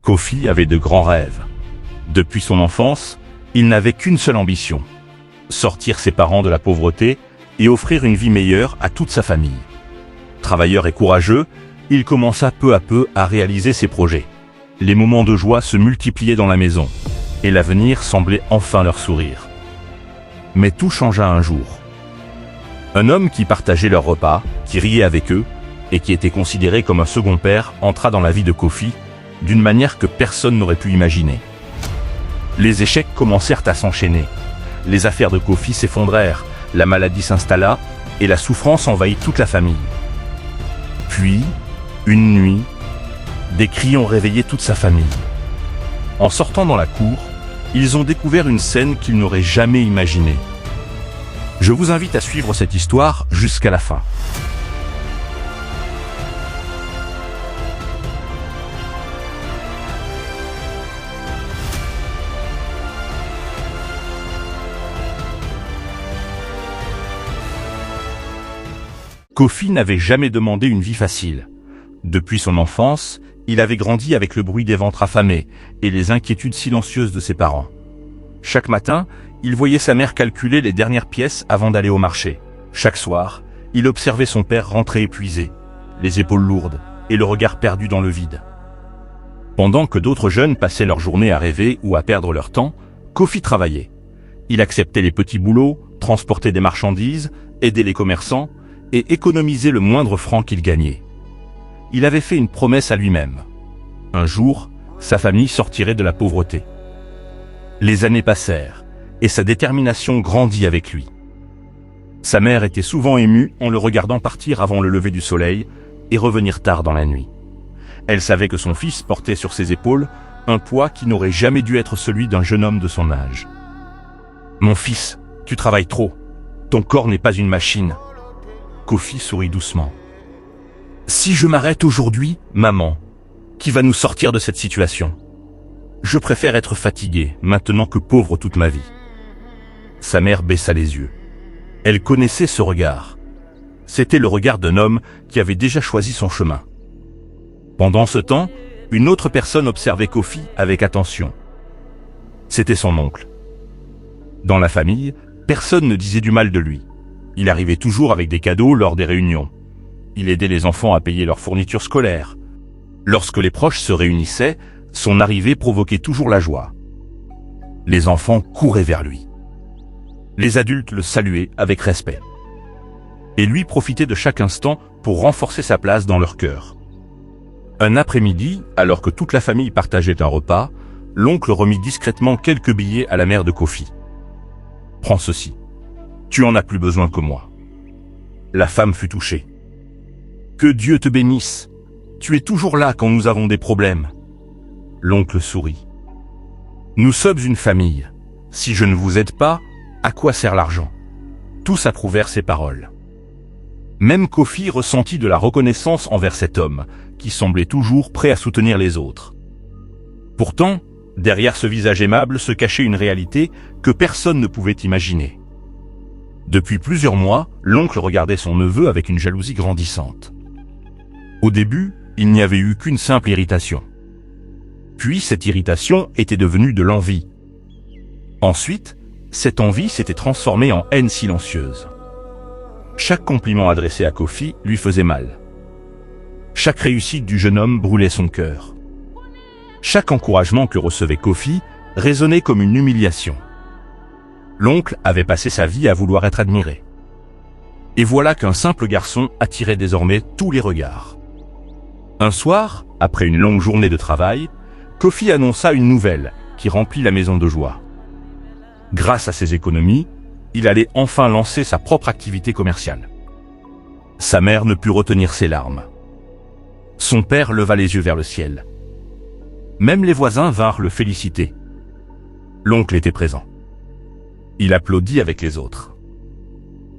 Kofi avait de grands rêves. Depuis son enfance, il n'avait qu'une seule ambition: sortir ses parents de la pauvreté et offrir une vie meilleure à toute sa famille. Travailleur et courageux, il commença peu à peu à réaliser ses projets. Les moments de joie se multipliaient dans la maison, et l'avenir semblait enfin leur sourire. Mais tout changea un jour. Un homme qui partageait leurs repas, qui riait avec eux, et qui était considéré comme un second père, entra dans la vie de Kofi, d'une manière que personne n'aurait pu imaginer. Les échecs commencèrent à s'enchaîner. Les affaires de Kofi s'effondrèrent, la maladie s'installa, et la souffrance envahit toute la famille. Puis, une nuit, des cris ont réveillé toute sa famille. En sortant dans la cour, ils ont découvert une scène qu'ils n'auraient jamais imaginée. Je vous invite à suivre cette histoire jusqu'à la fin. Kofi n'avait jamais demandé une vie facile. Depuis son enfance, il avait grandi avec le bruit des ventres affamés et les inquiétudes silencieuses de ses parents. Chaque matin, il voyait sa mère calculer les dernières pièces avant d'aller au marché. Chaque soir, il observait son père rentrer épuisé, les épaules lourdes et le regard perdu dans le vide. Pendant que d'autres jeunes passaient leur journée à rêver ou à perdre leur temps, Kofi travaillait. Il acceptait les petits boulots, transportait des marchandises, aidait les commerçants et économisait le moindre franc qu'il gagnait. Il avait fait une promesse à lui-même. Un jour, sa famille sortirait de la pauvreté. Les années passèrent, et sa détermination grandit avec lui. Sa mère était souvent émue en le regardant partir avant le lever du soleil et revenir tard dans la nuit. Elle savait que son fils portait sur ses épaules un poids qui n'aurait jamais dû être celui d'un jeune homme de son âge. « Mon fils, tu travailles trop. Ton corps n'est pas une machine. » Kofi sourit doucement. « Si je m'arrête aujourd'hui, maman, qui va nous sortir de cette situation? Je préfère être fatigué maintenant que pauvre toute ma vie. » Sa mère baissa les yeux. Elle connaissait ce regard. C'était le regard d'un homme qui avait déjà choisi son chemin. Pendant ce temps, une autre personne observait Kofi avec attention. C'était son oncle. Dans la famille, personne ne disait du mal de lui. Il arrivait toujours avec des cadeaux lors des réunions. Il aidait les enfants à payer leurs fournitures scolaires. Lorsque les proches se réunissaient, son arrivée provoquait toujours la joie. Les enfants couraient vers lui. Les adultes le saluaient avec respect. Et lui profitait de chaque instant pour renforcer sa place dans leur cœur. Un après-midi, alors que toute la famille partageait un repas, l'oncle remit discrètement quelques billets à la mère de Kofi. « Prends ceci. Tu en as plus besoin que moi. » La femme fut touchée. « Que Dieu te bénisse. Tu es toujours là quand nous avons des problèmes. » L'oncle sourit. « Nous sommes une famille. Si je ne vous aide pas, à quoi sert l'argent ?» Tous approuvèrent ces paroles. Même Kofi ressentit de la reconnaissance envers cet homme, qui semblait toujours prêt à soutenir les autres. Pourtant, derrière ce visage aimable se cachait une réalité que personne ne pouvait imaginer. Depuis plusieurs mois, l'oncle regardait son neveu avec une jalousie grandissante. Au début, il n'y avait eu qu'une simple irritation. Puis cette irritation était devenue de l'envie. Ensuite, cette envie s'était transformée en haine silencieuse. Chaque compliment adressé à Kofi lui faisait mal. Chaque réussite du jeune homme brûlait son cœur. Chaque encouragement que recevait Kofi résonnait comme une humiliation. L'oncle avait passé sa vie à vouloir être admiré. Et voilà qu'un simple garçon attirait désormais tous les regards. Un soir, après une longue journée de travail, Kofi annonça une nouvelle qui remplit la maison de joie. Grâce à ses économies, il allait enfin lancer sa propre activité commerciale. Sa mère ne put retenir ses larmes. Son père leva les yeux vers le ciel. Même les voisins vinrent le féliciter. L'oncle était présent. Il applaudit avec les autres.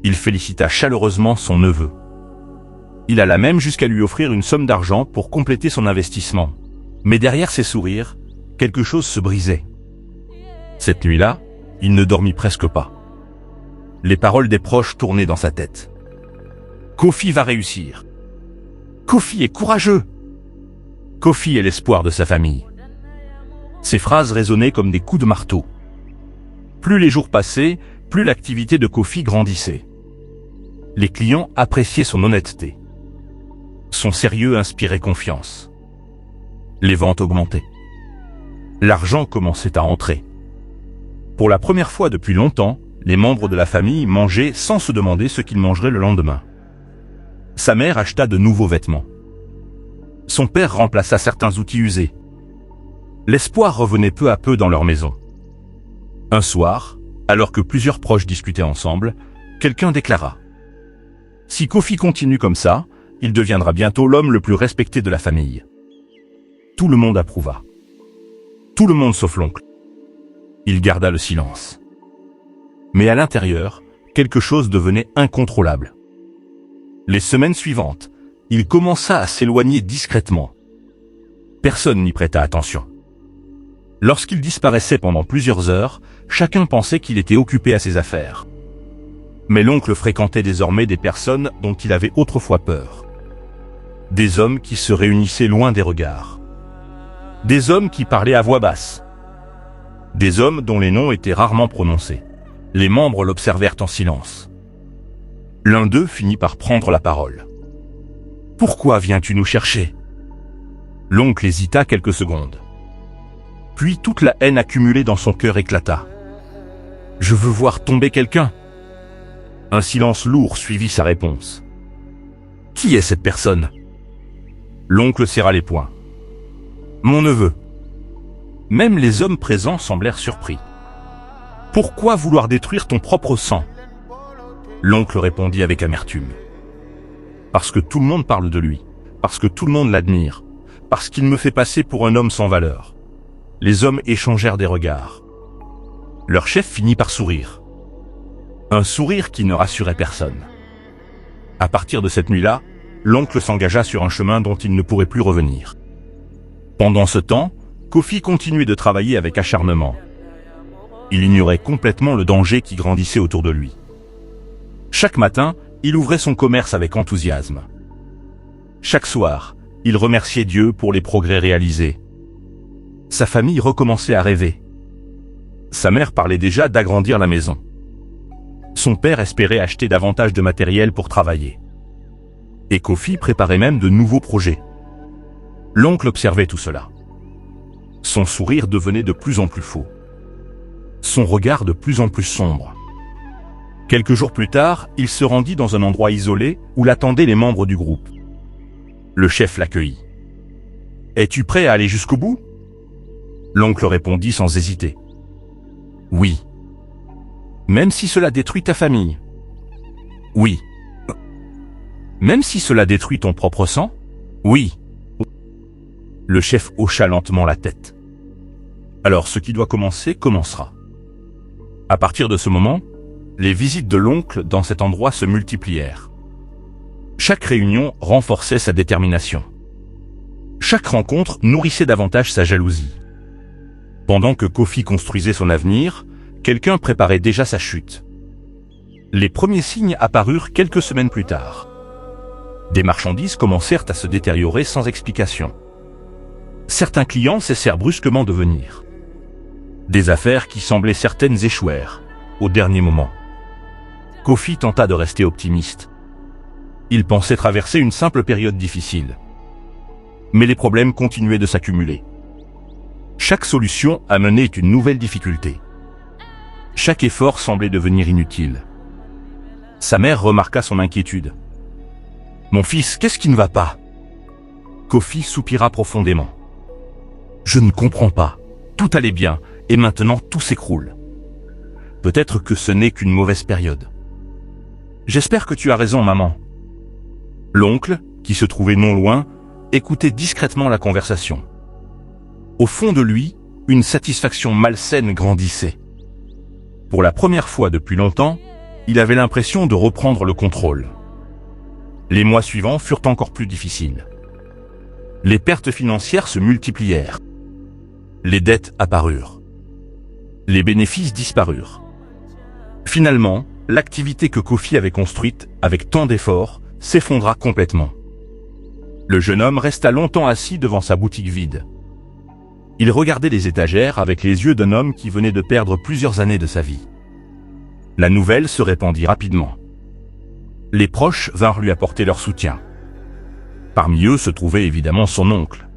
Il félicita chaleureusement son neveu. Il alla même jusqu'à lui offrir une somme d'argent pour compléter son investissement. Mais derrière ses sourires, quelque chose se brisait. Cette nuit-là, il ne dormit presque pas. Les paroles des proches tournaient dans sa tête. Kofi va réussir. Kofi est courageux. Kofi est l'espoir de sa famille. Ses phrases résonnaient comme des coups de marteau. Plus les jours passaient, plus l'activité de Kofi grandissait. Les clients appréciaient son honnêteté. Son sérieux inspirait confiance. Les ventes augmentaient. L'argent commençait à entrer. Pour la première fois depuis longtemps, les membres de la famille mangeaient sans se demander ce qu'ils mangeraient le lendemain. Sa mère acheta de nouveaux vêtements. Son père remplaça certains outils usés. L'espoir revenait peu à peu dans leur maison. Un soir, alors que plusieurs proches discutaient ensemble, quelqu'un déclara: « Si Kofi continue comme ça, il deviendra bientôt l'homme le plus respecté de la famille. » Tout le monde approuva. Tout le monde sauf l'oncle. Il garda le silence. Mais à l'intérieur, quelque chose devenait incontrôlable. Les semaines suivantes, il commença à s'éloigner discrètement. Personne n'y prêta attention. Lorsqu'il disparaissait pendant plusieurs heures, chacun pensait qu'il était occupé à ses affaires. Mais l'oncle fréquentait désormais des personnes dont il avait autrefois peur. Des hommes qui se réunissaient loin des regards. Des hommes qui parlaient à voix basse. Des hommes dont les noms étaient rarement prononcés. Les membres l'observèrent en silence. L'un d'eux finit par prendre la parole. « Pourquoi viens-tu nous chercher ?» L'oncle hésita quelques secondes. Puis toute la haine accumulée dans son cœur éclata. « Je veux voir tomber quelqu'un. » Un silence lourd suivit sa réponse. « Qui est cette personne ?» L'oncle serra les poings. « Mon neveu. » Même les hommes présents semblèrent surpris. « Pourquoi vouloir détruire ton propre sang ?» L'oncle répondit avec amertume. « Parce que tout le monde parle de lui, parce que tout le monde l'admire, parce qu'il me fait passer pour un homme sans valeur. » Les hommes échangèrent des regards. Leur chef finit par sourire. Un sourire qui ne rassurait personne. À partir de cette nuit-là, l'oncle s'engagea sur un chemin dont il ne pourrait plus revenir. Pendant ce temps, Kofi continuait de travailler avec acharnement. Il ignorait complètement le danger qui grandissait autour de lui. Chaque matin, il ouvrait son commerce avec enthousiasme. Chaque soir, il remerciait Dieu pour les progrès réalisés. Sa famille recommençait à rêver. Sa mère parlait déjà d'agrandir la maison. Son père espérait acheter davantage de matériel pour travailler. Et Kofi préparait même de nouveaux projets. L'oncle observait tout cela. Son sourire devenait de plus en plus faux. Son regard de plus en plus sombre. Quelques jours plus tard, il se rendit dans un endroit isolé où l'attendaient les membres du groupe. Le chef l'accueillit. « Es-tu prêt à aller jusqu'au bout ?» L'oncle répondit sans hésiter. « Oui. »« Même si cela détruit ta famille ?»« Oui. »« Même si cela détruit ton propre sang ?»« Oui. » Le chef hocha lentement la tête. « Alors ce qui doit commencer, commencera. » À partir de ce moment, les visites de l'oncle dans cet endroit se multiplièrent. Chaque réunion renforçait sa détermination. Chaque rencontre nourrissait davantage sa jalousie. Pendant que Kofi construisait son avenir, quelqu'un préparait déjà sa chute. Les premiers signes apparurent quelques semaines plus tard. Des marchandises commencèrent à se détériorer sans explication. Certains clients cessèrent brusquement de venir. Des affaires qui semblaient certaines échouèrent, au dernier moment. Kofi tenta de rester optimiste. Il pensait traverser une simple période difficile. Mais les problèmes continuaient de s'accumuler. Chaque solution amenait une nouvelle difficulté. Chaque effort semblait devenir inutile. Sa mère remarqua son inquiétude. « Mon fils, qu'est-ce qui ne va pas ?» Kofi soupira profondément. « Je ne comprends pas. Tout allait bien, et maintenant tout s'écroule. Peut-être que ce n'est qu'une mauvaise période. J'espère que tu as raison, maman. » L'oncle, qui se trouvait non loin, écoutait discrètement la conversation. Au fond de lui, une satisfaction malsaine grandissait. Pour la première fois depuis longtemps, il avait l'impression de reprendre le contrôle. Les mois suivants furent encore plus difficiles. Les pertes financières se multiplièrent. Les dettes apparurent. Les bénéfices disparurent. Finalement, l'activité que Kofi avait construite avec tant d'efforts s'effondra complètement. Le jeune homme resta longtemps assis devant sa boutique vide. Il regardait les étagères avec les yeux d'un homme qui venait de perdre plusieurs années de sa vie. La nouvelle se répandit rapidement. Les proches vinrent lui apporter leur soutien. Parmi eux se trouvait évidemment son oncle.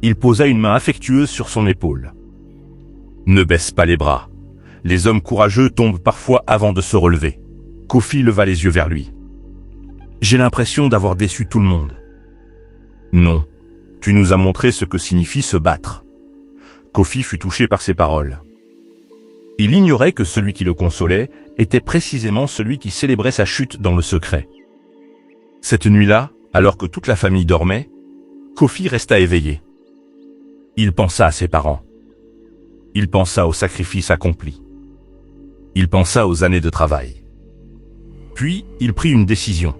Il posa une main affectueuse sur son épaule. « Ne baisse pas les bras. Les hommes courageux tombent parfois avant de se relever. » Kofi leva les yeux vers lui. « J'ai l'impression d'avoir déçu tout le monde. »« Non, tu nous as montré ce que signifie se battre. » Kofi fut touché par ces paroles. Il ignorait que celui qui le consolait était précisément celui qui célébrait sa chute dans le secret. Cette nuit-là, alors que toute la famille dormait, Kofi resta éveillé. Il pensa à ses parents. Il pensa aux sacrifices accomplis. Il pensa aux années de travail. Puis, il prit une décision.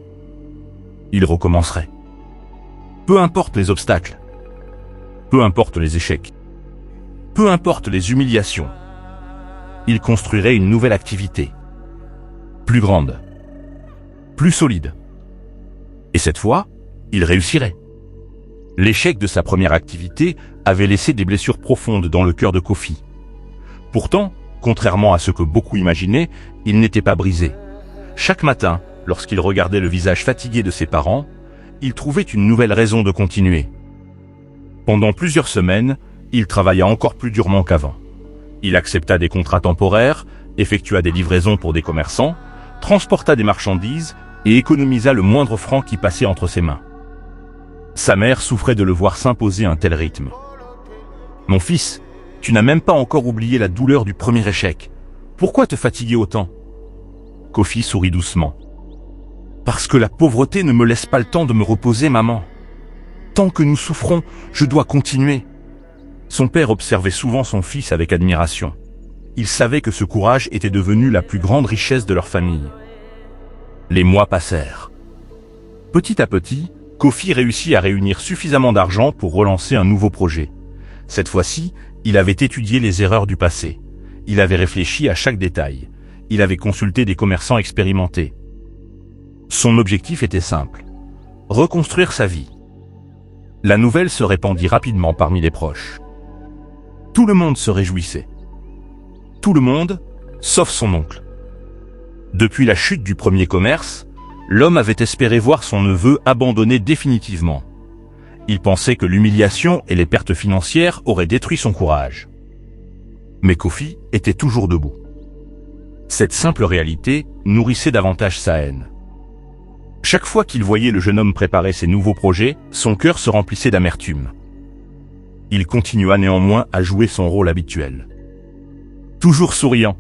Il recommencerait. Peu importe les obstacles. Peu importe les échecs. Peu importe les humiliations. Il construirait une nouvelle activité. Plus grande. Plus solide. Et cette fois, il réussirait. L'échec de sa première activité avait laissé des blessures profondes dans le cœur de Kofi. Pourtant, contrairement à ce que beaucoup imaginaient, il n'était pas brisé. Chaque matin, lorsqu'il regardait le visage fatigué de ses parents, il trouvait une nouvelle raison de continuer. Pendant plusieurs semaines, il travailla encore plus durement qu'avant. Il accepta des contrats temporaires, effectua des livraisons pour des commerçants, transporta des marchandises et économisa le moindre franc qui passait entre ses mains. Sa mère souffrait de le voir s'imposer un tel rythme. « Mon fils, tu n'as même pas encore oublié la douleur du premier échec. Pourquoi te fatiguer autant ?» Kofi sourit doucement. « Parce que la pauvreté ne me laisse pas le temps de me reposer, maman. Tant que nous souffrons, je dois continuer. » Son père observait souvent son fils avec admiration. Il savait que ce courage était devenu la plus grande richesse de leur famille. Les mois passèrent. Petit à petit, Kofi réussit à réunir suffisamment d'argent pour relancer un nouveau projet. Cette fois-ci, il avait étudié les erreurs du passé. Il avait réfléchi à chaque détail. Il avait consulté des commerçants expérimentés. Son objectif était simple: reconstruire sa vie. La nouvelle se répandit rapidement parmi les proches. Tout le monde se réjouissait. Tout le monde, sauf son oncle. Depuis la chute du premier commerce, l'homme avait espéré voir son neveu abandonner définitivement. Il pensait que l'humiliation et les pertes financières auraient détruit son courage. Mais Kofi était toujours debout. Cette simple réalité nourrissait davantage sa haine. Chaque fois qu'il voyait le jeune homme préparer ses nouveaux projets, son cœur se remplissait d'amertume. Il continua néanmoins à jouer son rôle habituel. Toujours souriant,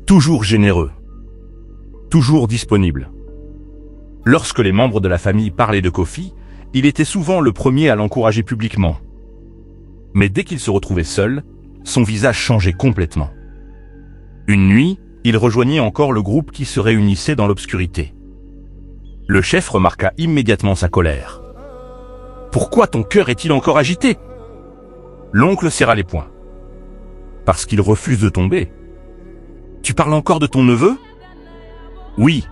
toujours généreux, toujours disponible. Lorsque les membres de la famille parlaient de Kofi, il était souvent le premier à l'encourager publiquement. Mais dès qu'il se retrouvait seul, son visage changeait complètement. Une nuit, il rejoignit encore le groupe qui se réunissait dans l'obscurité. Le chef remarqua immédiatement sa colère. « Pourquoi ton cœur est-il encore agité ?» L'oncle serra les poings. « Parce qu'il refuse de tomber. »« Tu parles encore de ton neveu ?»« Oui,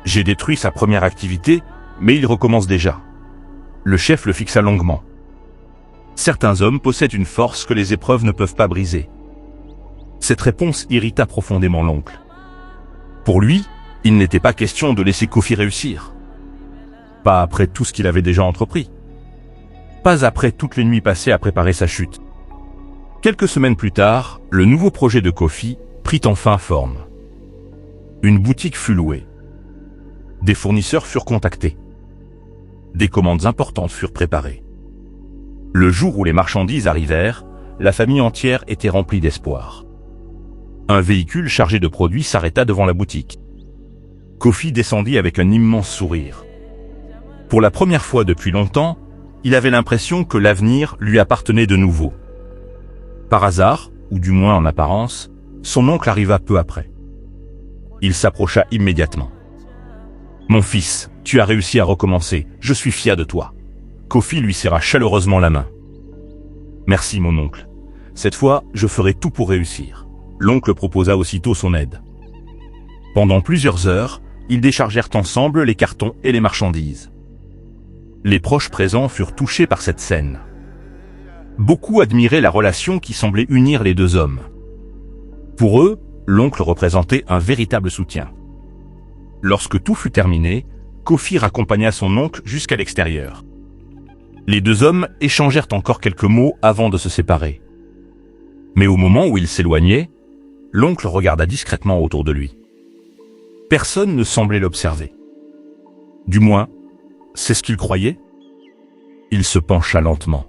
j'ai détruit sa première activité, mais il recommence déjà. » Le chef le fixa longuement. Certains hommes possèdent une force que les épreuves ne peuvent pas briser. Cette réponse irrita profondément l'oncle. Pour lui, il n'était pas question de laisser Kofi réussir. Pas après tout ce qu'il avait déjà entrepris. Pas après toutes les nuits passées à préparer sa chute. Quelques semaines plus tard, le nouveau projet de Kofi prit enfin forme. Une boutique fut louée. Des fournisseurs furent contactés. Des commandes importantes furent préparées. Le jour où les marchandises arrivèrent, la famille entière était remplie d'espoir. Un véhicule chargé de produits s'arrêta devant la boutique. Kofi descendit avec un immense sourire. Pour la première fois depuis longtemps, il avait l'impression que l'avenir lui appartenait de nouveau. Par hasard, ou du moins en apparence, son oncle arriva peu après. Il s'approcha immédiatement. « Mon fils, tu as réussi à recommencer, je suis fier de toi. » Kofi lui serra chaleureusement la main. « Merci mon oncle. Cette fois, je ferai tout pour réussir. » L'oncle proposa aussitôt son aide. Pendant plusieurs heures, ils déchargèrent ensemble les cartons et les marchandises. Les proches présents furent touchés par cette scène. Beaucoup admiraient la relation qui semblait unir les deux hommes. Pour eux, l'oncle représentait un véritable soutien. Lorsque tout fut terminé, Kofi raccompagna son oncle jusqu'à l'extérieur. Les deux hommes échangèrent encore quelques mots avant de se séparer. Mais au moment où ils s'éloignaient, l'oncle regarda discrètement autour de lui. Personne ne semblait l'observer. Du moins, c'est ce qu'il croyait. Il se pencha lentement.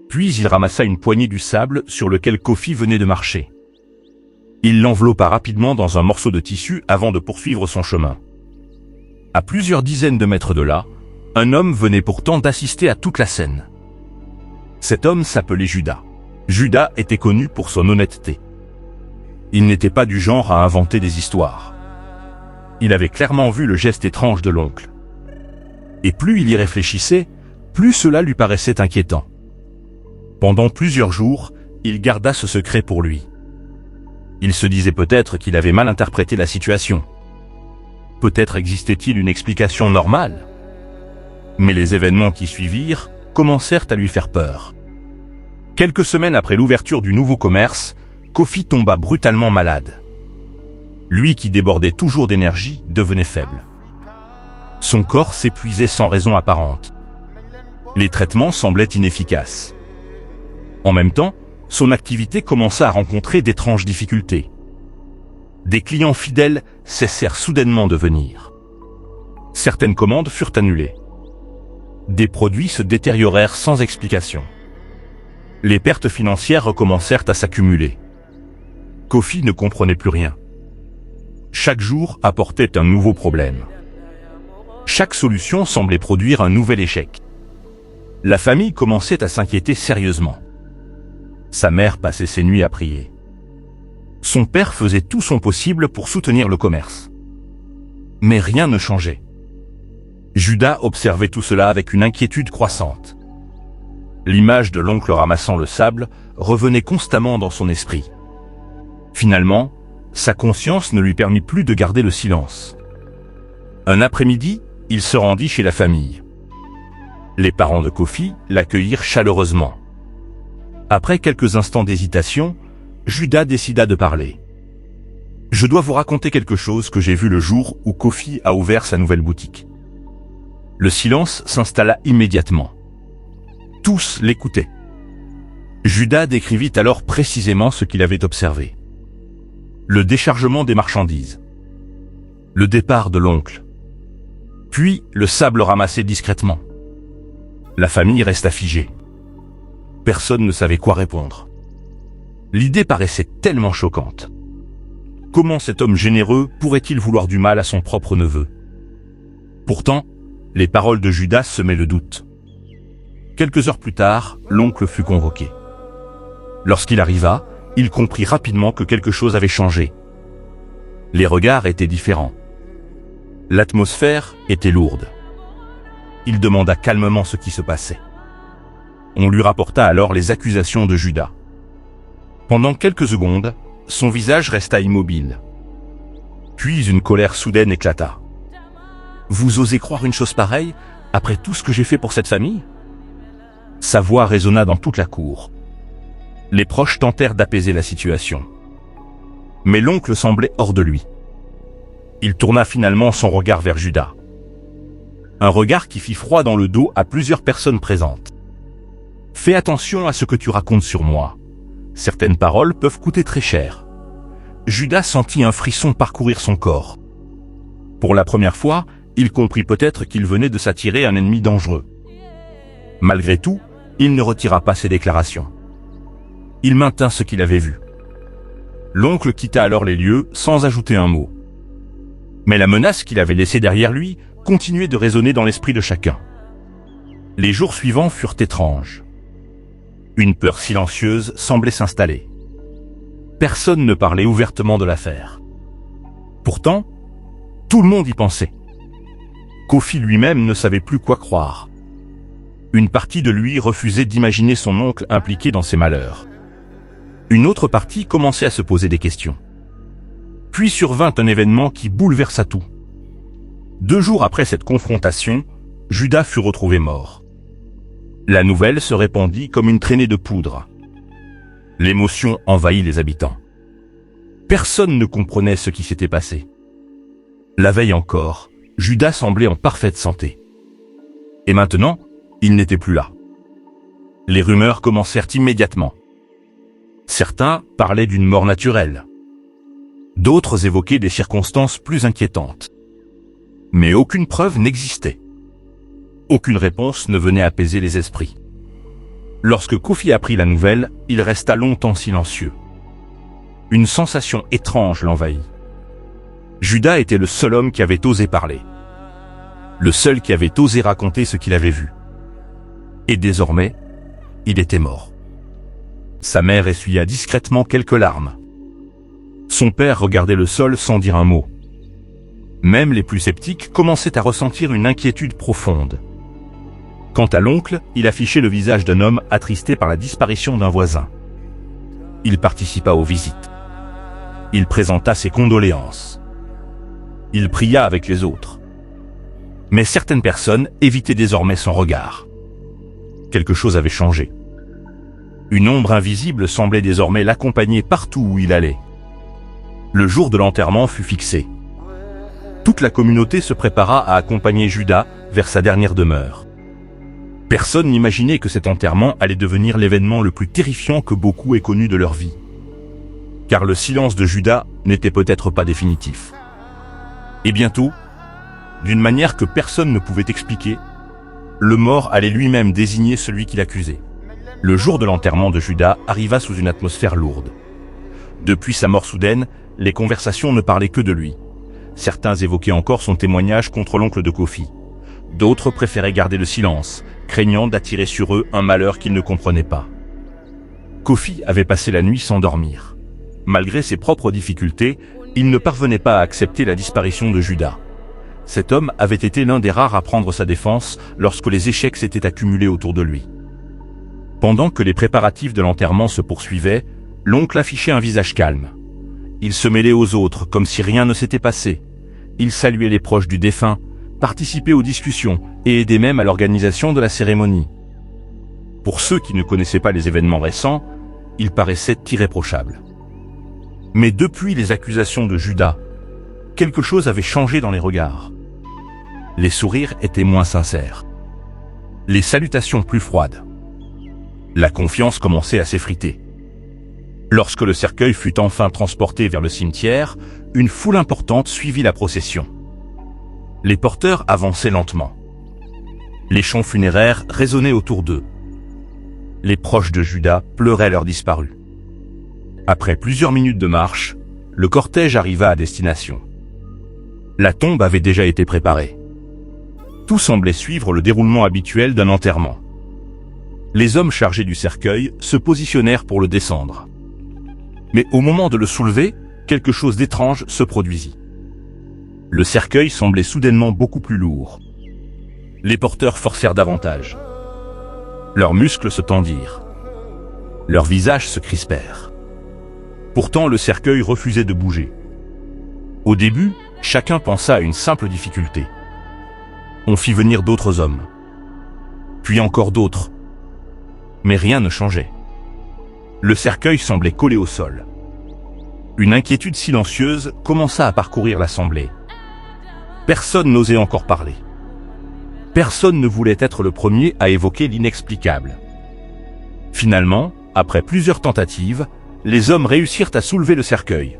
Puis il ramassa une poignée du sable sur lequel Kofi venait de marcher. Il l'enveloppa rapidement dans un morceau de tissu avant de poursuivre son chemin. À plusieurs dizaines de mètres de là, un homme venait pourtant d'assister à toute la scène. Cet homme s'appelait Judas. Judas était connu pour son honnêteté. Il n'était pas du genre à inventer des histoires. Il avait clairement vu le geste étrange de l'oncle. Et plus il y réfléchissait, plus cela lui paraissait inquiétant. Pendant plusieurs jours, il garda ce secret pour lui. Il se disait peut-être qu'il avait mal interprété la situation. Peut-être existait-il une explication normale. Mais les événements qui suivirent commencèrent à lui faire peur. Quelques semaines après l'ouverture du nouveau commerce, Kofi tomba brutalement malade. Lui qui débordait toujours d'énergie devenait faible. Son corps s'épuisait sans raison apparente. Les traitements semblaient inefficaces. En même temps, son activité commença à rencontrer d'étranges difficultés. Des clients fidèles cessèrent soudainement de venir. Certaines commandes furent annulées. Des produits se détériorèrent sans explication. Les pertes financières recommencèrent à s'accumuler. Kofi ne comprenait plus rien. Chaque jour apportait un nouveau problème. Chaque solution semblait produire un nouvel échec. La famille commençait à s'inquiéter sérieusement. Sa mère passait ses nuits à prier. Son père faisait tout son possible pour soutenir le commerce. Mais rien ne changeait. Judas observait tout cela avec une inquiétude croissante. L'image de l'oncle ramassant le sable revenait constamment dans son esprit. Finalement, sa conscience ne lui permit plus de garder le silence. Un après-midi, il se rendit chez la famille. Les parents de Kofi l'accueillirent chaleureusement. Après quelques instants d'hésitation, Judas décida de parler. « Je dois vous raconter quelque chose que j'ai vu le jour où Kofi a ouvert sa nouvelle boutique. » Le silence s'installa immédiatement. Tous l'écoutaient. Judas décrivit alors précisément ce qu'il avait observé. Le déchargement des marchandises. Le départ de l'oncle. Puis le sable ramassé discrètement. La famille resta figée. Personne ne savait quoi répondre. L'idée paraissait tellement choquante. Comment cet homme généreux pourrait-il vouloir du mal à son propre neveu? Pourtant, les paroles de Judas semaient le doute. Quelques heures plus tard, l'oncle fut convoqué. Lorsqu'il arriva, il comprit rapidement que quelque chose avait changé. Les regards étaient différents. L'atmosphère était lourde. Il demanda calmement ce qui se passait. On lui rapporta alors les accusations de Judas. Pendant quelques secondes, son visage resta immobile. Puis une colère soudaine éclata. « Vous osez croire une chose pareille, après tout ce que j'ai fait pour cette famille ?» Sa voix résonna dans toute la cour. Les proches tentèrent d'apaiser la situation. Mais l'oncle semblait hors de lui. Il tourna finalement son regard vers Judas. Un regard qui fit froid dans le dos à plusieurs personnes présentes. « Fais attention à ce que tu racontes sur moi. Certaines paroles peuvent coûter très cher. » Judas sentit un frisson parcourir son corps. Pour la première fois, il comprit peut-être qu'il venait de s'attirer un ennemi dangereux. Malgré tout, il ne retira pas ses déclarations. Il maintint ce qu'il avait vu. L'oncle quitta alors les lieux sans ajouter un mot. Mais la menace qu'il avait laissée derrière lui continuait de résonner dans l'esprit de chacun. Les jours suivants furent étranges. Une peur silencieuse semblait s'installer. Personne ne parlait ouvertement de l'affaire. Pourtant, tout le monde y pensait. Kofi lui-même ne savait plus quoi croire. Une partie de lui refusait d'imaginer son oncle impliqué dans ses malheurs. Une autre partie commençait à se poser des questions. Puis survint un événement qui bouleversa tout. 2 jours après cette confrontation, Judas fut retrouvé mort. La nouvelle se répandit comme une traînée de poudre. L'émotion envahit les habitants. Personne ne comprenait ce qui s'était passé. La veille encore, Judas semblait en parfaite santé. Et maintenant, il n'était plus là. Les rumeurs commencèrent immédiatement. Certains parlaient d'une mort naturelle. D'autres évoquaient des circonstances plus inquiétantes. Mais aucune preuve n'existait. Aucune réponse ne venait apaiser les esprits. Lorsque Kofi apprit la nouvelle, il resta longtemps silencieux. Une sensation étrange l'envahit. Judas était le seul homme qui avait osé parler. Le seul qui avait osé raconter ce qu'il avait vu. Et désormais, il était mort. Sa mère essuya discrètement quelques larmes. Son père regardait le sol sans dire un mot. Même les plus sceptiques commençaient à ressentir une inquiétude profonde. Quant à l'oncle, il affichait le visage d'un homme attristé par la disparition d'un voisin. Il participa aux visites. Il présenta ses condoléances. Il pria avec les autres. Mais certaines personnes évitaient désormais son regard. Quelque chose avait changé. Une ombre invisible semblait désormais l'accompagner partout où il allait. Le jour de l'enterrement fut fixé. Toute la communauté se prépara à accompagner Judas vers sa dernière demeure. Personne n'imaginait que cet enterrement allait devenir l'événement le plus terrifiant que beaucoup aient connu de leur vie. Car le silence de Judas n'était peut-être pas définitif. Et bientôt, d'une manière que personne ne pouvait expliquer, le mort allait lui-même désigner celui qui l'accusait. Le jour de l'enterrement de Judas arriva sous une atmosphère lourde. Depuis sa mort soudaine, les conversations ne parlaient que de lui. Certains évoquaient encore son témoignage contre l'oncle de Kofi. D'autres préféraient garder le silence, craignant d'attirer sur eux un malheur qu'ils ne comprenaient pas. Kofi avait passé la nuit sans dormir. Malgré ses propres difficultés, il ne parvenait pas à accepter la disparition de Judas. Cet homme avait été l'un des rares à prendre sa défense lorsque les échecs s'étaient accumulés autour de lui. Pendant que les préparatifs de l'enterrement se poursuivaient, l'oncle affichait un visage calme. Il se mêlait aux autres comme si rien ne s'était passé. Il saluait les proches du défunt, participait aux discussions et aidait même à l'organisation de la cérémonie. Pour ceux qui ne connaissaient pas les événements récents, il paraissait irréprochable. Mais depuis les accusations de Judas, quelque chose avait changé dans les regards. Les sourires étaient moins sincères. Les salutations plus froides. La confiance commençait à s'effriter. Lorsque le cercueil fut enfin transporté vers le cimetière, une foule importante suivit la procession. Les porteurs avançaient lentement. Les chants funéraires résonnaient autour d'eux. Les proches de Judas pleuraient leur disparu. Après plusieurs minutes de marche, le cortège arriva à destination. La tombe avait déjà été préparée. Tout semblait suivre le déroulement habituel d'un enterrement. Les hommes chargés du cercueil se positionnèrent pour le descendre. Mais au moment de le soulever, quelque chose d'étrange se produisit. Le cercueil semblait soudainement beaucoup plus lourd. Les porteurs forcèrent davantage. Leurs muscles se tendirent. Leurs visages se crispèrent. Pourtant, le cercueil refusait de bouger. Au début, chacun pensa à une simple difficulté. On fit venir d'autres hommes. Puis encore d'autres. Mais rien ne changeait. Le cercueil semblait collé au sol. Une inquiétude silencieuse commença à parcourir l'assemblée. Personne n'osait encore parler. Personne ne voulait être le premier à évoquer l'inexplicable. Finalement, après plusieurs tentatives, les hommes réussirent à soulever le cercueil.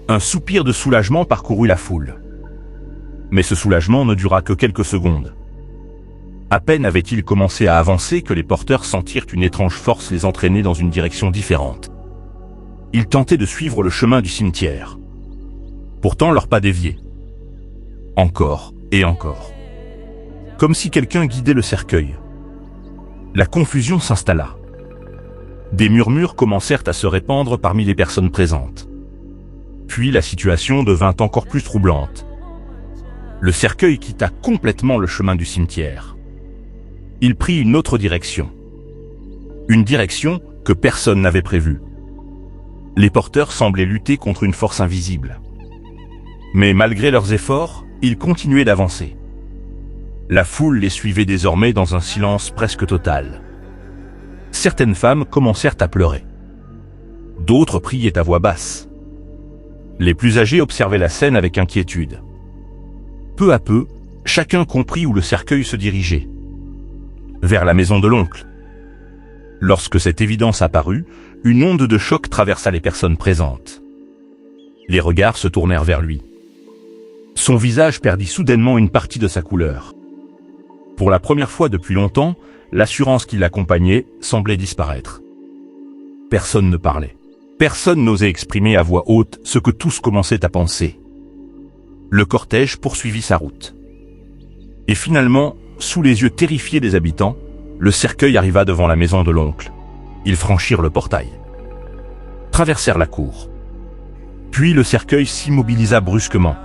Un soupir de soulagement parcourut la foule. Mais ce soulagement ne dura que quelques secondes. À peine avaient-ils commencé à avancer que les porteurs sentirent une étrange force les entraîner dans une direction différente. Ils tentaient de suivre le chemin du cimetière. Pourtant leurs pas déviaient. Encore et encore. Comme si quelqu'un guidait le cercueil. La confusion s'installa. Des murmures commencèrent à se répandre parmi les personnes présentes. Puis la situation devint encore plus troublante. Le cercueil quitta complètement le chemin du cimetière. Il prit une autre direction. Une direction que personne n'avait prévue. Les porteurs semblaient lutter contre une force invisible. Mais malgré leurs efforts, ils continuaient d'avancer. La foule les suivait désormais dans un silence presque total. Certaines femmes commencèrent à pleurer. D'autres priaient à voix basse. Les plus âgés observaient la scène avec inquiétude. Peu à peu, chacun comprit où le cercueil se dirigeait. Vers la maison de l'oncle. Lorsque cette évidence apparut, une onde de choc traversa les personnes présentes. Les regards se tournèrent vers lui. Son visage perdit soudainement une partie de sa couleur. Pour la première fois depuis longtemps, l'assurance qui l'accompagnait semblait disparaître. Personne ne parlait. Personne n'osait exprimer à voix haute ce que tous commençaient à penser. Le cortège poursuivit sa route. Et finalement, sous les yeux terrifiés des habitants, le cercueil arriva devant la maison de l'oncle. Ils franchirent le portail. Traversèrent la cour. Puis le cercueil s'immobilisa brusquement.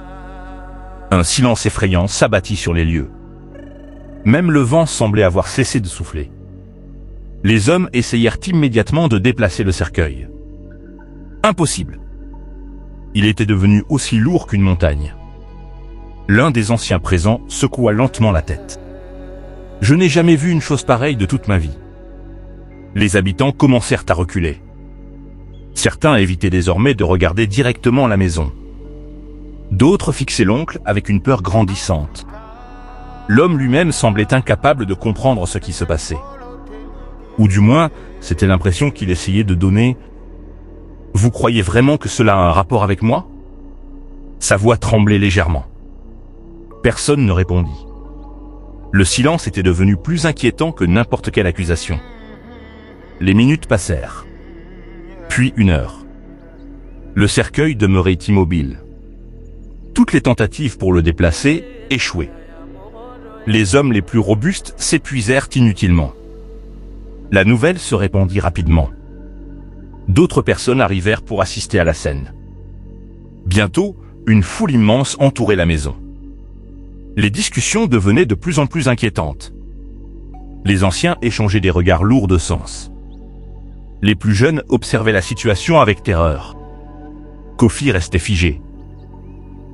Un silence effrayant s'abattit sur les lieux. Même le vent semblait avoir cessé de souffler. Les hommes essayèrent immédiatement de déplacer le cercueil. Impossible. Il était devenu aussi lourd qu'une montagne. L'un des anciens présents secoua lentement la tête. « Je n'ai jamais vu une chose pareille de toute ma vie. » Les habitants commencèrent à reculer. Certains évitaient désormais de regarder directement la maison. D'autres fixaient l'oncle avec une peur grandissante. L'homme lui-même semblait incapable de comprendre ce qui se passait. Ou du moins, c'était l'impression qu'il essayait de donner. « Vous croyez vraiment que cela a un rapport avec moi ?» Sa voix tremblait légèrement. Personne ne répondit. Le silence était devenu plus inquiétant que n'importe quelle accusation. Les minutes passèrent. Puis 1 heure. Le cercueil demeurait immobile. Toutes les tentatives pour le déplacer échouaient. Les hommes les plus robustes s'épuisèrent inutilement. La nouvelle se répandit rapidement. D'autres personnes arrivèrent pour assister à la scène. Bientôt, une foule immense entourait la maison. Les discussions devenaient de plus en plus inquiétantes. Les anciens échangeaient des regards lourds de sens. Les plus jeunes observaient la situation avec terreur. Kofi restait figé.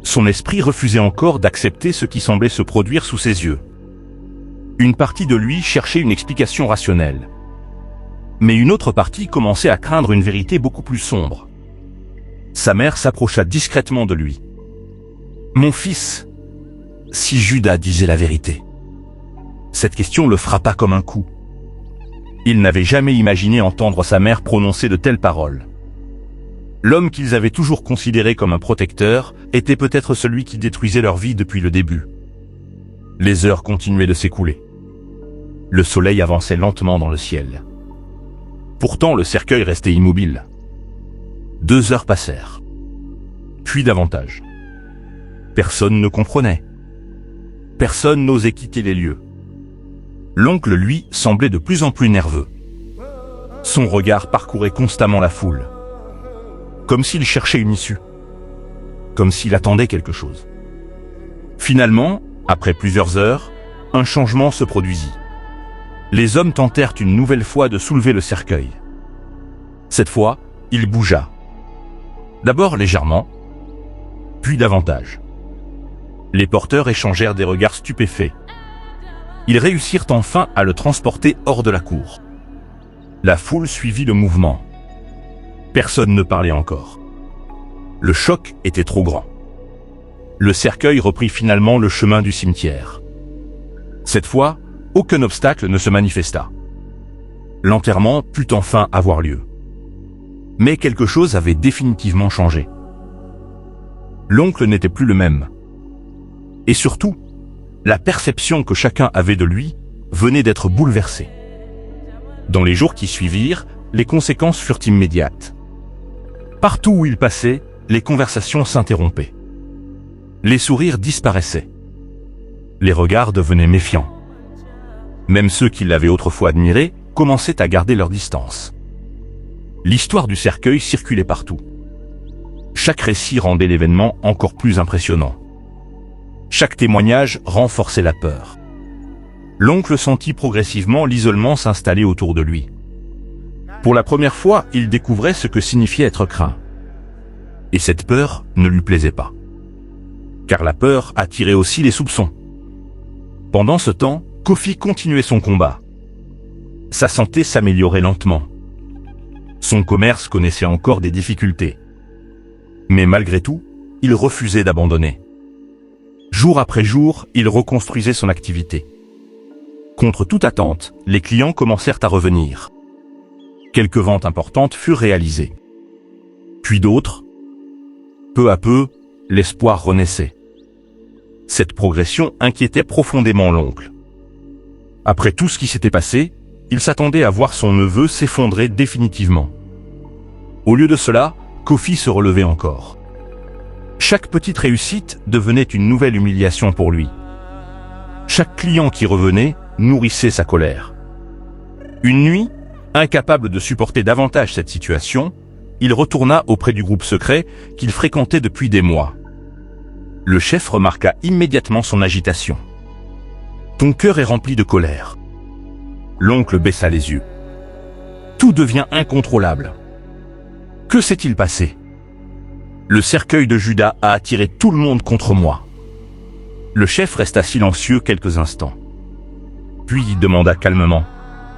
Son esprit refusait encore d'accepter ce qui semblait se produire sous ses yeux. Une partie de lui cherchait une explication rationnelle. Mais une autre partie commençait à craindre une vérité beaucoup plus sombre. Sa mère s'approcha discrètement de lui. « Mon fils, si Judas disait la vérité ?» Cette question le frappa comme un coup. Il n'avait jamais imaginé entendre sa mère prononcer de telles paroles. L'homme qu'ils avaient toujours considéré comme un protecteur était peut-être celui qui détruisait leur vie depuis le début. Les heures continuaient de s'écouler. Le soleil avançait lentement dans le ciel. Pourtant, le cercueil restait immobile. 2 heures passèrent. Puis davantage. Personne ne comprenait. Personne n'osait quitter les lieux. L'oncle, lui, semblait de plus en plus nerveux. Son regard parcourait constamment la foule. Comme s'il cherchait une issue. Comme s'il attendait quelque chose. Finalement, après plusieurs heures, un changement se produisit. Les hommes tentèrent une nouvelle fois de soulever le cercueil. Cette fois, il bougea. D'abord légèrement, puis davantage. Les porteurs échangèrent des regards stupéfaits. Ils réussirent enfin à le transporter hors de la cour. La foule suivit le mouvement. Personne ne parlait encore. Le choc était trop grand. Le cercueil reprit finalement le chemin du cimetière. Cette fois, aucun obstacle ne se manifesta. L'enterrement put enfin avoir lieu. Mais quelque chose avait définitivement changé. L'oncle n'était plus le même. Et surtout, la perception que chacun avait de lui venait d'être bouleversée. Dans les jours qui suivirent, les conséquences furent immédiates. Partout où il passait, les conversations s'interrompaient. Les sourires disparaissaient. Les regards devenaient méfiants. Même ceux qui l'avaient autrefois admiré commençaient à garder leur distance. L'histoire du cercueil circulait partout. Chaque récit rendait l'événement encore plus impressionnant. Chaque témoignage renforçait la peur. L'oncle sentit progressivement l'isolement s'installer autour de lui. Pour la première fois, il découvrait ce que signifiait être craint. Et cette peur ne lui plaisait pas. Car la peur attirait aussi les soupçons. Pendant ce temps, Kofi continuait son combat. Sa santé s'améliorait lentement. Son commerce connaissait encore des difficultés. Mais malgré tout, il refusait d'abandonner. Jour après jour, il reconstruisait son activité. Contre toute attente, les clients commencèrent à revenir. Quelques ventes importantes furent réalisées. Puis d'autres. Peu à peu, l'espoir renaissait. Cette progression inquiétait profondément l'oncle. Après tout ce qui s'était passé, il s'attendait à voir son neveu s'effondrer définitivement. Au lieu de cela, Kofi se relevait encore. Chaque petite réussite devenait une nouvelle humiliation pour lui. Chaque client qui revenait nourrissait sa colère. Une nuit, incapable de supporter davantage cette situation, il retourna auprès du groupe secret qu'il fréquentait depuis des mois. Le chef remarqua immédiatement son agitation. « Ton cœur est rempli de colère. » L'oncle baissa les yeux. « Tout devient incontrôlable. Que s'est-il passé ? Le cercueil de Judas a attiré tout le monde contre moi. » Le chef resta silencieux quelques instants. Puis il demanda calmement.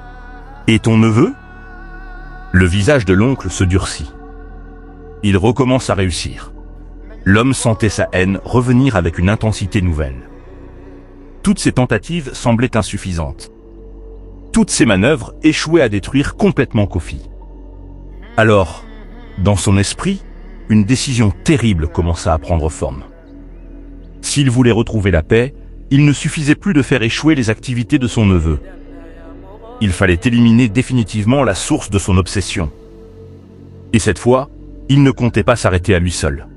« Et ton neveu ?» Le visage de l'oncle se durcit. Il recommence à réussir. L'homme sentait sa haine revenir avec une intensité nouvelle. Toutes ses tentatives semblaient insuffisantes. Toutes ses manœuvres échouaient à détruire complètement Kofi. Alors, dans son esprit, une décision terrible commença à prendre forme. S'il voulait retrouver la paix, il ne suffisait plus de faire échouer les activités de son neveu. Il fallait éliminer définitivement la source de son obsession. Et cette fois, il ne comptait pas s'arrêter à lui seul.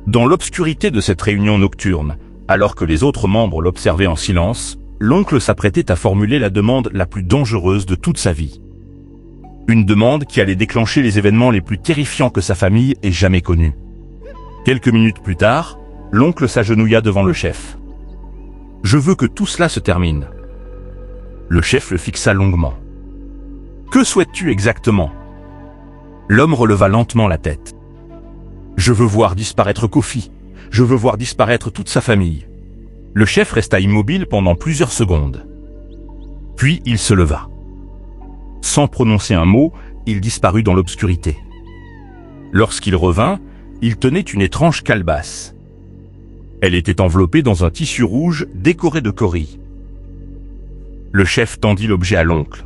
Dans l'obscurité de cette réunion nocturne, alors que les autres membres l'observaient en silence, l'oncle s'apprêtait à formuler la demande la plus dangereuse de toute sa vie. Une demande qui allait déclencher les événements les plus terrifiants que sa famille ait jamais connus. Quelques minutes plus tard, l'oncle s'agenouilla devant le chef. « Je veux que tout cela se termine. » Le chef le fixa longuement. « Que souhaites-tu exactement ?» L'homme releva lentement la tête. « Je veux voir disparaître Kofi. Je veux voir disparaître toute sa famille. » Le chef resta immobile pendant plusieurs secondes. Puis il se leva. Sans prononcer un mot, il disparut dans l'obscurité. Lorsqu'il revint, il tenait une étrange calebasse. Elle était enveloppée dans un tissu rouge décoré de cauris. Le chef tendit l'objet à l'oncle.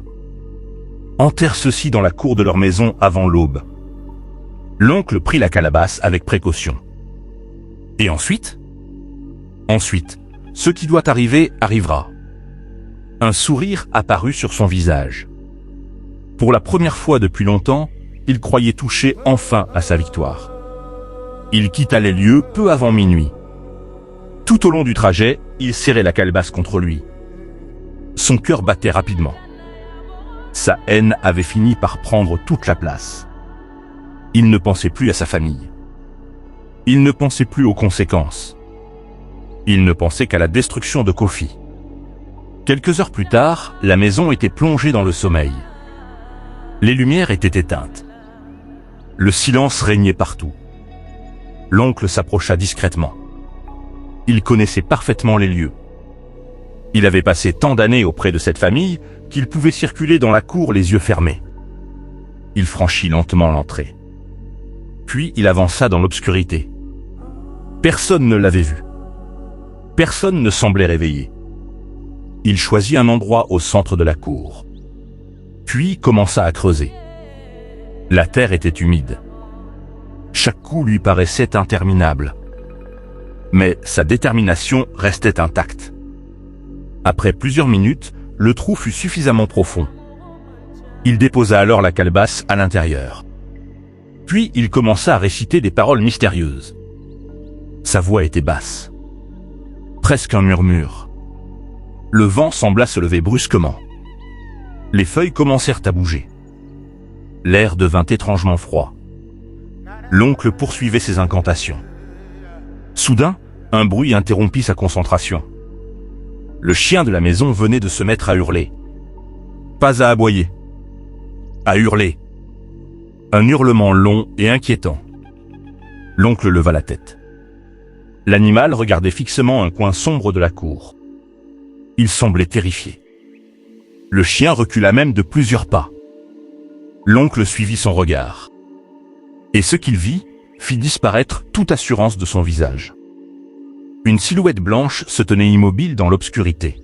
« Enterre ceci dans la cour de leur maison avant l'aube. » L'oncle prit la calebasse avec précaution. « Et ensuite ?»« Ensuite, ce qui doit arriver arrivera. » Un sourire apparut sur son visage. Pour la première fois depuis longtemps, il croyait toucher enfin à sa victoire. Il quitta les lieux peu avant minuit. Tout au long du trajet, il serrait la calebasse contre lui. Son cœur battait rapidement. Sa haine avait fini par prendre toute la place. Il ne pensait plus à sa famille. Il ne pensait plus aux conséquences. Il ne pensait qu'à la destruction de Kofi. Quelques heures plus tard, la maison était plongée dans le sommeil. Les lumières étaient éteintes. Le silence régnait partout. L'oncle s'approcha discrètement. Il connaissait parfaitement les lieux. Il avait passé tant d'années auprès de cette famille qu'il pouvait circuler dans la cour les yeux fermés. Il franchit lentement l'entrée. Puis il avança dans l'obscurité. Personne ne l'avait vu. Personne ne semblait réveillé. Il choisit un endroit au centre de la cour. Puis commença à creuser. La terre était humide. Chaque coup lui paraissait interminable. Mais sa détermination restait intacte. Après plusieurs minutes, le trou fut suffisamment profond. Il déposa alors la calebasse à l'intérieur. Puis il commença à réciter des paroles mystérieuses. Sa voix était basse. Presque un murmure. Le vent sembla se lever brusquement. Les feuilles commencèrent à bouger. L'air devint étrangement froid. L'oncle poursuivait ses incantations. Soudain, un bruit interrompit sa concentration. Le chien de la maison venait de se mettre à hurler. Pas à aboyer. À hurler. Un hurlement long et inquiétant. L'oncle leva la tête. L'animal regardait fixement un coin sombre de la cour. Il semblait terrifié. Le chien recula même de plusieurs pas. L'oncle suivit son regard. Et ce qu'il vit fit disparaître toute assurance de son visage. Une silhouette blanche se tenait immobile dans l'obscurité.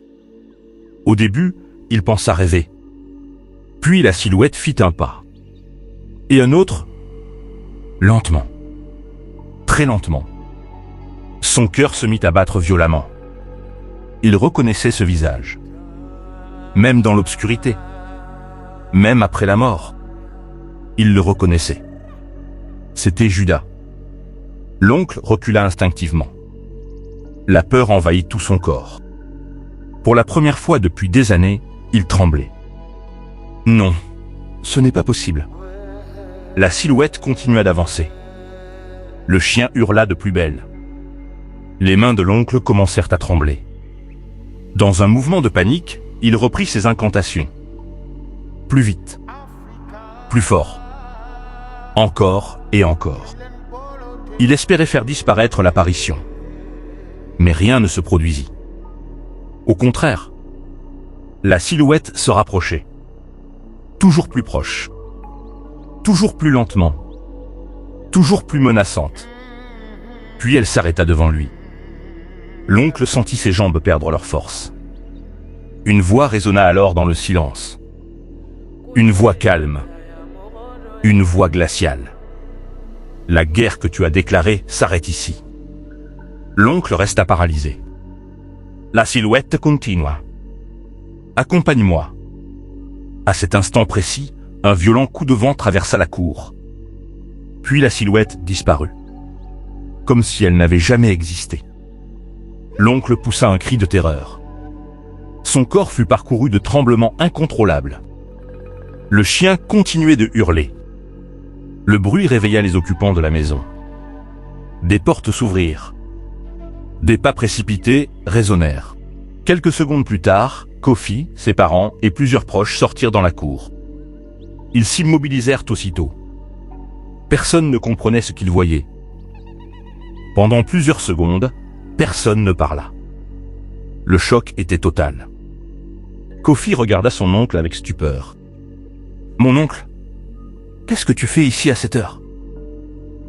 Au début, il pensa rêver. Puis la silhouette fit un pas. Et un autre, lentement. Très lentement. Son cœur se mit à battre violemment. Il reconnaissait ce visage. Même dans l'obscurité. Même après la mort. Il le reconnaissait. C'était Judas. L'oncle recula instinctivement. La peur envahit tout son corps. Pour la première fois depuis des années, il tremblait. Non, ce n'est pas possible. La silhouette continua d'avancer. Le chien hurla de plus belle. Les mains de l'oncle commencèrent à trembler. Dans un mouvement de panique, il reprit ses incantations. Plus vite. Plus fort. Encore et encore. Il espérait faire disparaître l'apparition. Mais rien ne se produisit. Au contraire, la silhouette se rapprochait. Toujours plus proche. Toujours plus lentement. Toujours plus menaçante. Puis elle s'arrêta devant lui. L'oncle sentit ses jambes perdre leur force. Une voix résonna alors dans le silence. Une voix calme. Une voix glaciale. La guerre que tu as déclarée s'arrête ici. L'oncle resta paralysé. La silhouette continua. Accompagne-moi. À cet instant précis, un violent coup de vent traversa la cour. Puis la silhouette disparut. Comme si elle n'avait jamais existé. L'oncle poussa un cri de terreur. Son corps fut parcouru de tremblements incontrôlables. Le chien continuait de hurler. Le bruit réveilla les occupants de la maison. Des portes s'ouvrirent. Des pas précipités résonnèrent. Quelques secondes plus tard, Kofi, ses parents et plusieurs proches sortirent dans la cour. Ils s'immobilisèrent aussitôt. Personne ne comprenait ce qu'ils voyaient. Pendant plusieurs secondes, personne ne parla. Le choc était total. Kofi regarda son oncle avec stupeur. « Mon oncle, qu'est-ce que tu fais ici à cette heure ?»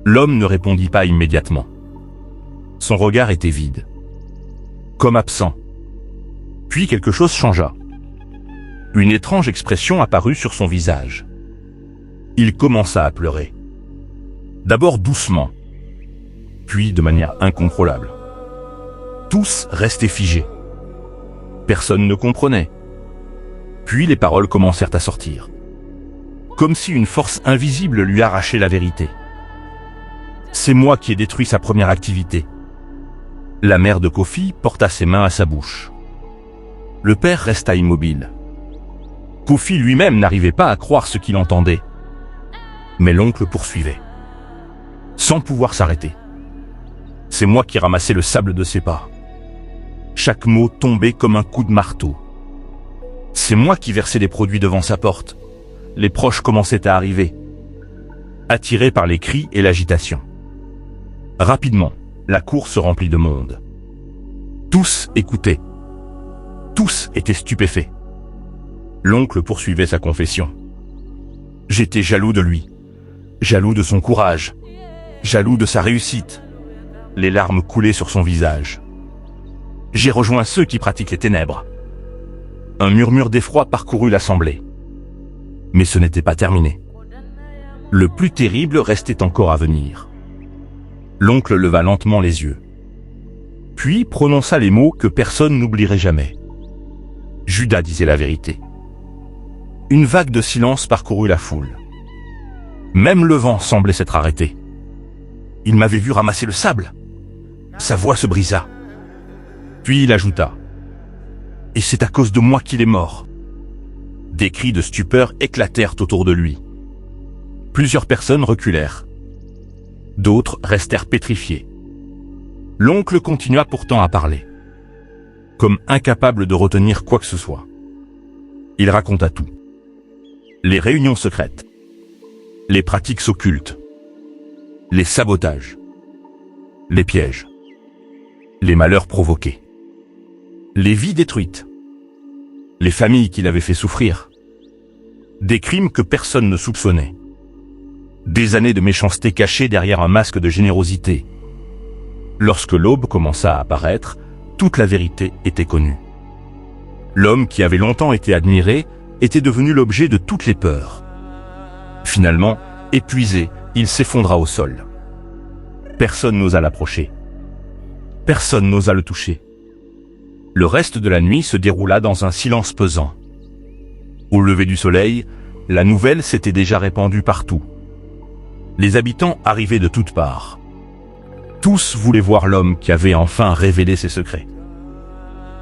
L'homme ne répondit pas immédiatement. Son regard était vide. Comme absent. Puis quelque chose changea. Une étrange expression apparut sur son visage. Il commença à pleurer. D'abord doucement, puis de manière incontrôlable. Tous restaient figés. Personne ne comprenait. Puis les paroles commencèrent à sortir. Comme si une force invisible lui arrachait la vérité. C'est moi qui ai détruit sa première activité. La mère de Kofi porta ses mains à sa bouche. Le père resta immobile. Kofi lui-même n'arrivait pas à croire ce qu'il entendait. Mais l'oncle poursuivait. Sans pouvoir s'arrêter. C'est moi qui ramassais le sable de ses pas. Chaque mot tombait comme un coup de marteau. C'est moi qui versais des produits devant sa porte. Les proches commençaient à arriver, attirés par les cris et l'agitation. Rapidement, la cour se remplit de monde. Tous écoutaient. Tous étaient stupéfaits. L'oncle poursuivait sa confession. J'étais jaloux de lui, jaloux de son courage, jaloux de sa réussite. Les larmes coulaient sur son visage. J'ai rejoint ceux qui pratiquent les ténèbres. Un murmure d'effroi parcourut l'assemblée. Mais ce n'était pas terminé. Le plus terrible restait encore à venir. L'oncle leva lentement les yeux. Puis prononça les mots que personne n'oublierait jamais. Judas disait la vérité. Une vague de silence parcourut la foule. Même le vent semblait s'être arrêté. Il m'avait vu ramasser le sable. Sa voix se brisa. Puis il ajouta. Et c'est à cause de moi qu'il est mort. Des cris de stupeur éclatèrent autour de lui. Plusieurs personnes reculèrent. D'autres restèrent pétrifiées. L'oncle continua pourtant à parler, comme incapable de retenir quoi que ce soit. Il raconta tout. Les réunions secrètes, les pratiques occultes, les sabotages, les pièges, les malheurs provoqués, les vies détruites. les familles qu'il avait fait souffrir. Des crimes que personne ne soupçonnait. Des années de méchanceté cachées derrière un masque de générosité. Lorsque l'aube commença à apparaître, toute la vérité était connue. L'homme qui avait longtemps été admiré était devenu l'objet de toutes les peurs. Finalement, épuisé, il s'effondra au sol. Personne n'osa l'approcher. Personne n'osa le toucher. Le reste de la nuit se déroula dans un silence pesant. Au lever du soleil, la nouvelle s'était déjà répandue partout. Les habitants arrivaient de toutes parts. Tous voulaient voir l'homme qui avait enfin révélé ses secrets.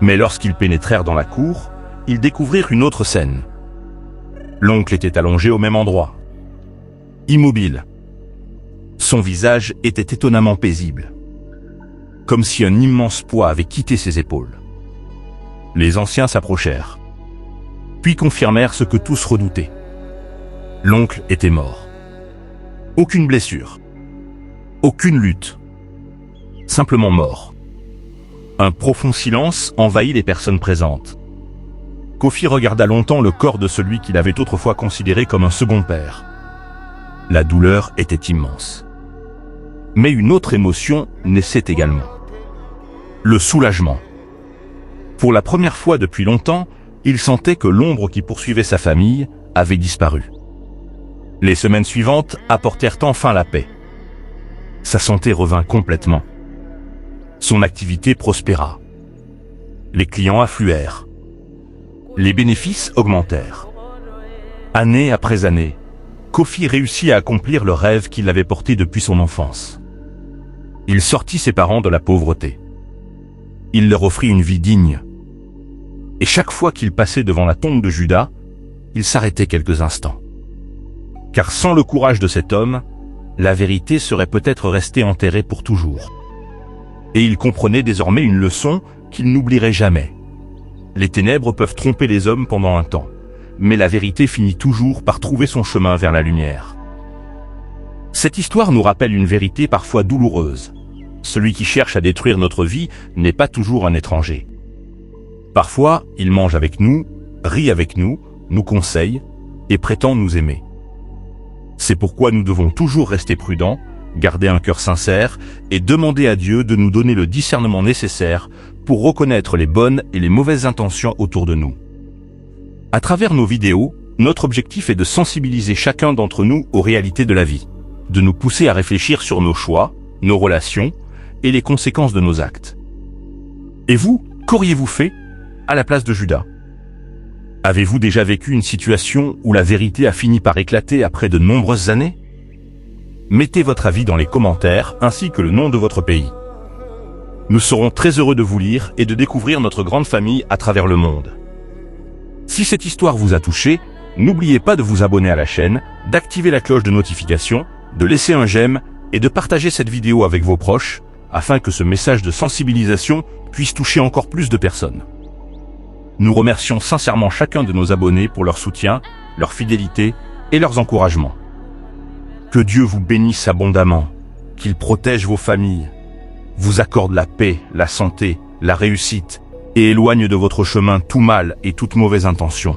Mais lorsqu'ils pénétrèrent dans la cour, ils découvrirent une autre scène. L'oncle était allongé au même endroit, immobile. Son visage était étonnamment paisible, comme si un immense poids avait quitté ses épaules. Les anciens s'approchèrent, puis confirmèrent ce que tous redoutaient. L'oncle était mort. Aucune blessure, aucune lutte, simplement mort. Un profond silence envahit les personnes présentes. Kofi regarda longtemps le corps de celui qu'il avait autrefois considéré comme un second père. La douleur était immense. Mais une autre émotion naissait également. Le soulagement. Pour la première fois depuis longtemps, il sentait que l'ombre qui poursuivait sa famille avait disparu. Les semaines suivantes apportèrent enfin la paix. Sa santé revint complètement. Son activité prospéra. Les clients affluèrent. Les bénéfices augmentèrent. Année après année, Kofi réussit à accomplir le rêve qu'il avait porté depuis son enfance. Il sortit ses parents de la pauvreté. Il leur offrit une vie digne. Et chaque fois qu'il passait devant la tombe de Judas, il s'arrêtait quelques instants. Car sans le courage de cet homme, la vérité serait peut-être restée enterrée pour toujours. Et il comprenait désormais une leçon qu'il n'oublierait jamais. Les ténèbres peuvent tromper les hommes pendant un temps, mais la vérité finit toujours par trouver son chemin vers la lumière. Cette histoire nous rappelle une vérité parfois douloureuse. Celui qui cherche à détruire notre vie n'est pas toujours un étranger. Parfois, il mange avec nous, rit avec nous, nous conseille et prétend nous aimer. C'est pourquoi nous devons toujours rester prudents, garder un cœur sincère et demander à Dieu de nous donner le discernement nécessaire pour reconnaître les bonnes et les mauvaises intentions autour de nous. À travers nos vidéos, notre objectif est de sensibiliser chacun d'entre nous aux réalités de la vie, de nous pousser à réfléchir sur nos choix, nos relations et les conséquences de nos actes. Et vous, qu'auriez-vous fait à la place de Judas? Avez-vous déjà vécu une situation où la vérité a fini par éclater après de nombreuses années? Mettez votre avis dans les commentaires ainsi que le nom de votre pays. Nous serons très heureux de vous lire et de découvrir notre grande famille à travers le monde. Si cette histoire vous a touché, n'oubliez pas de vous abonner à la chaîne, d'activer la cloche de notification, de laisser un j'aime et de partager cette vidéo avec vos proches afin que ce message de sensibilisation puisse toucher encore plus de personnes. Nous remercions sincèrement chacun de nos abonnés pour leur soutien, leur fidélité et leurs encouragements. Que Dieu vous bénisse abondamment, qu'il protège vos familles, vous accorde la paix, la santé, la réussite et éloigne de votre chemin tout mal et toute mauvaise intention.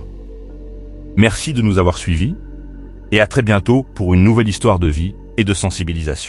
Merci de nous avoir suivis et à très bientôt pour une nouvelle histoire de vie et de sensibilisation.